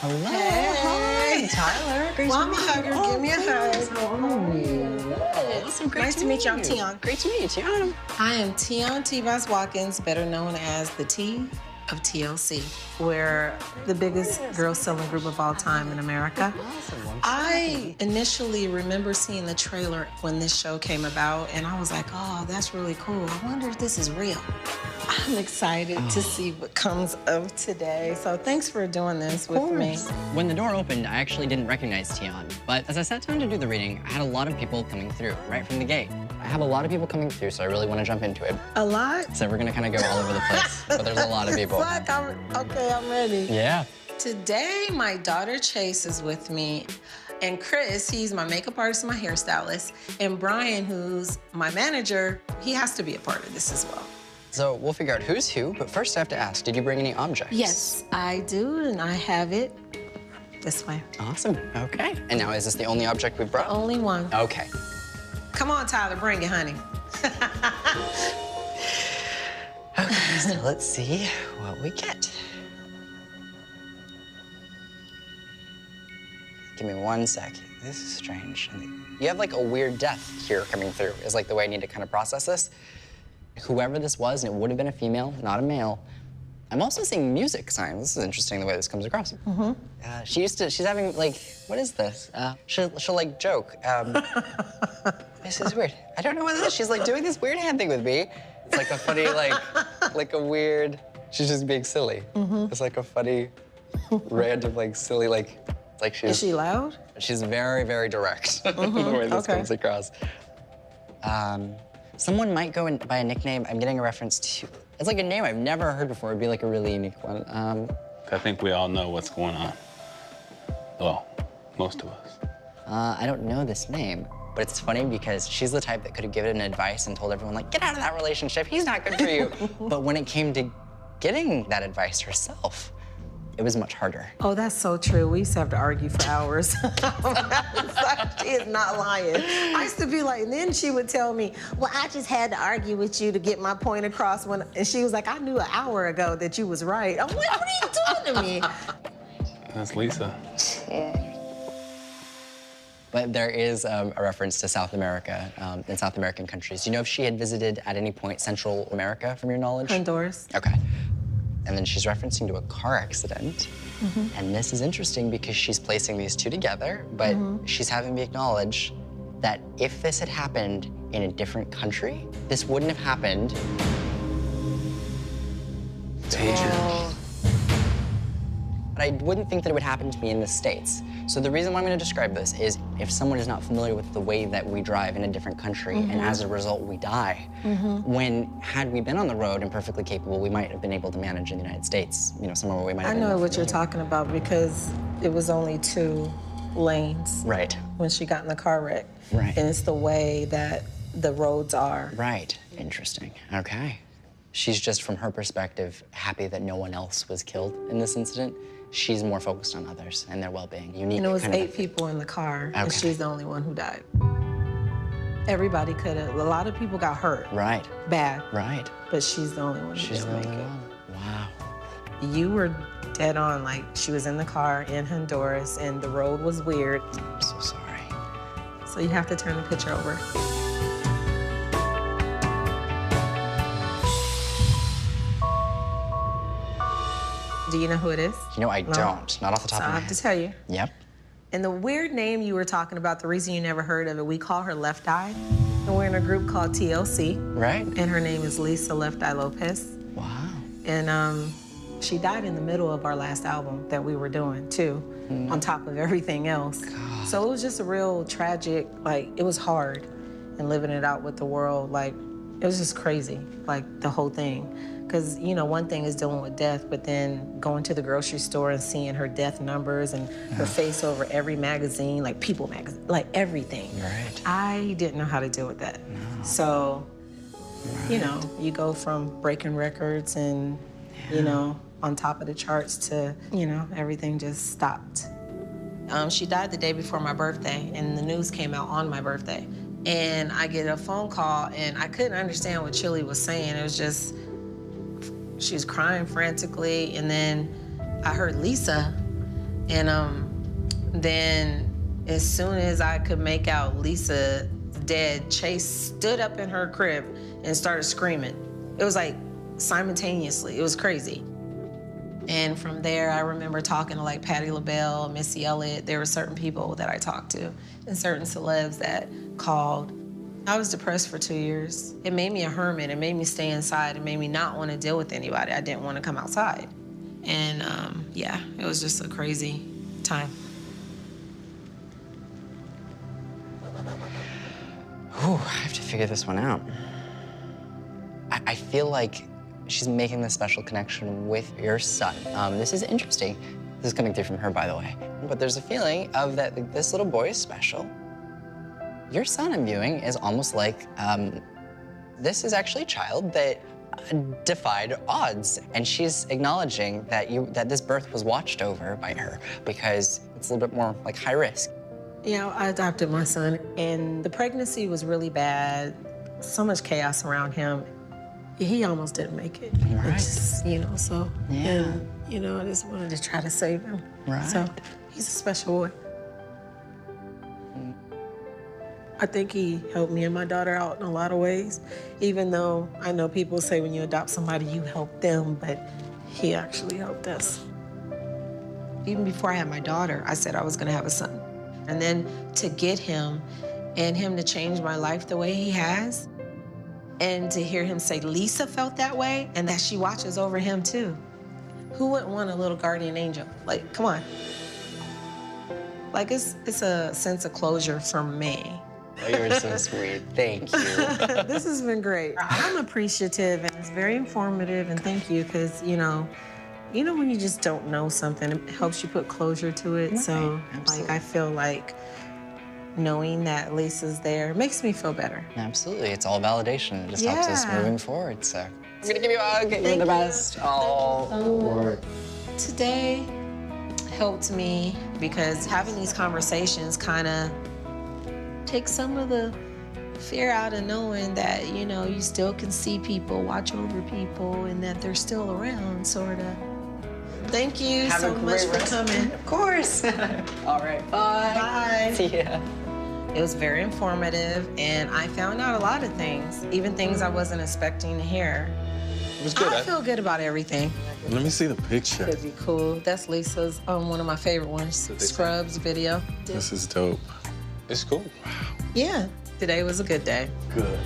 Hello. Hey. Hi, Tyler. Great Well, to I'm a meet hugger. you. Give me a hug. Awesome. Great Nice to meet you. I'm Tion. Great to meet you, Tion. I am Tion T-Boz Watkins, better known as the T of TLC. We're the biggest girl selling group of all time in America. Awesome. I initially remember seeing the trailer when this show came about, and I was like, oh, that's really cool. I wonder if this is real. I'm excited to see what comes of today. So thanks for doing this with me. When the door opened, I actually didn't recognize Tion, but as I sat down to do the reading, I had a lot of people coming through right from the gate. I have a lot of people coming through, so I really want to jump into it. A lot? So we're gonna kind of go all over the place, but there's a lot of people. Okay, I'm ready. Yeah. Today, my daughter Chase is with me, and Chris, he's my makeup artist and my hairstylist, and Brian, who's my manager, he has to be a part of this as well. So we'll figure out who's who, but first I have to ask, did you bring any objects? Yes, I do, and I have it this way. Awesome, okay. And now is this the only object we've brought? Only one. Okay. Come on, Tyler, bring it, honey. Okay, so let's see what we get. Give me 1 sec. This is strange. You have like a weird death here coming through, is like the way I need to kind of process this. Whoever this was, and it would have been a female, not a male. I'm also seeing music signs. This is interesting the way this comes across. She's having like, what is this? She'll like joke. This is weird. I don't know what it is. She's like doing this weird hand thing with me. It's like a funny, like a weird, she's just being silly. It's like a funny, random, like silly, like she's. Is she loud? She's very, very direct the way this comes across. Someone might go by a nickname. I'm getting a reference to, it's like a name I've never heard before. It'd be like a really unique one. I think we all know what's going on. Well, most of us. I don't know this name, but it's funny because she's the type that could have given advice and told everyone, like, get out of that relationship, he's not good for you. But when it came to getting that advice herself, it was much harder. Oh, that's so true. We used to have to argue for hours. She is not lying. I used to be like, and then she would tell me, well, I just had to argue with you to get my point across. And she was like, I knew an hour ago that you was right. I'm like, what are you doing to me? That's Lisa. But there is a reference to South America, in South American countries. Do you know if she had visited at any point Central America, from your knowledge? Honduras. Okay. And then she's referencing to a car accident. And this is interesting because she's placing these two together, but she's having me acknowledge that if this had happened in a different country, this wouldn't have happened. Danger. But I wouldn't think that it would happen to me in the States. So the reason why I'm going to describe this is if someone is not familiar with the way that we drive in a different country, and as a result we die, had we been on the road and perfectly capable, we might have been able to manage in the United States, you know, somewhere where we might have been. I know more what you're familiar. talking about because it was only 2 lanes Right. when she got in the car wreck. Right. And it's the way that the roads are. Right. Interesting. Okay. She's just, from her perspective, happy that no one else was killed in this incident. She's more focused on others and their well-being. Unique. And it was kind of 8 people in the car, and Okay. she's the only one who died. Everybody could have. A lot of people got hurt. Right. Bad. Right. But she's the only one who She's didn't the make only it. one. Wow. You were dead on. Like, she was in the car in Honduras, and the road was weird. I'm so sorry. So you have to turn the picture over. Do you know who it is? You know, I No. don't. Not off the top So of I my have head. to tell you. Yep. And the weird name you were talking about, the reason you never heard of it, we call her Left Eye. And we're in a group called TLC. Right. And her name is Lisa Left Eye Lopes. Wow. And she died in the middle of our last album that we were doing, too, on top of everything else. God. So it was just a real tragic, like, it was hard. And living it out with the world, like, it was just crazy, like, the whole thing. Because, you know, one thing is dealing with death, but then going to the grocery store and seeing her death numbers and her face over every magazine, like People magazine, like everything. Right. I didn't know how to deal with that. No. So, you know, you go from breaking records and, you know, on top of the charts to, you know, everything just stopped. She died the day before my birthday, and the news came out on my birthday. And I get a phone call, and I couldn't understand what Chili was saying. It was just, she was crying frantically, and then I heard Lisa, And then as soon as I could make out Lisa dead, Chase stood up in her crib and started screaming. It was like simultaneously, it was crazy. And from there, I remember talking to like Patti LaBelle, Missy Elliott. There were certain people that I talked to and certain celebs that called. I was depressed for 2 years. It made me a hermit. It made me stay inside. It made me not want to deal with anybody. I didn't want to come outside. And yeah, it was just a crazy time. Whew, I have to figure this one out. I feel like she's making this special connection with your son. This is interesting. This is coming through from her, by the way. But there's a feeling of that this little boy is special. Your son, I'm viewing, is almost like this is actually a child that defied odds, and she's acknowledging that this birth was watched over by her because it's a little bit more like high risk. Yeah, I adopted my son, and the pregnancy was really bad. So much chaos around him. He almost didn't make it. Right. Just, you know, so, Yeah. and, you know, I just wanted to try to save him. Right. So, he's a special boy. I think he helped me and my daughter out in a lot of ways, even though I know people say when you adopt somebody, you help them, but he actually helped us. Even before I had my daughter, I said I was gonna have a son. And then to get him and him to change my life the way he has, and to hear him say Lisa felt that way and that she watches over him too. Who wouldn't want a little guardian angel? Like, come on. Like, it's a sense of closure for me. Oh, you're so sweet. Thank you. This has been great. I'm appreciative, and it's very informative, and thank you, because, you know when you just don't know something, it helps you put closure to it. Right, So, absolutely. like, I feel like knowing that Lisa's there makes me feel better. Absolutely. It's all validation. It just helps us Yeah. moving forward. So I'm gonna give you a hug. You're Thank the you. best. Oh, Today helped me because having these conversations kind of takes some of the fear out of knowing that, you know, you still can see people, watch over people, and that they're still around, sort of. Thank you Have so a much great for rest. coming. Of course. All right. Bye. Bye. See ya. It was very informative, and I found out a lot of things, even things I wasn't expecting to hear. It was good. I feel good about everything. Let me see the picture. Could be cool. That's Lisa's, one of my favorite ones, Scrubs video. This is dope. It's cool. Yeah, today was a good day. Good.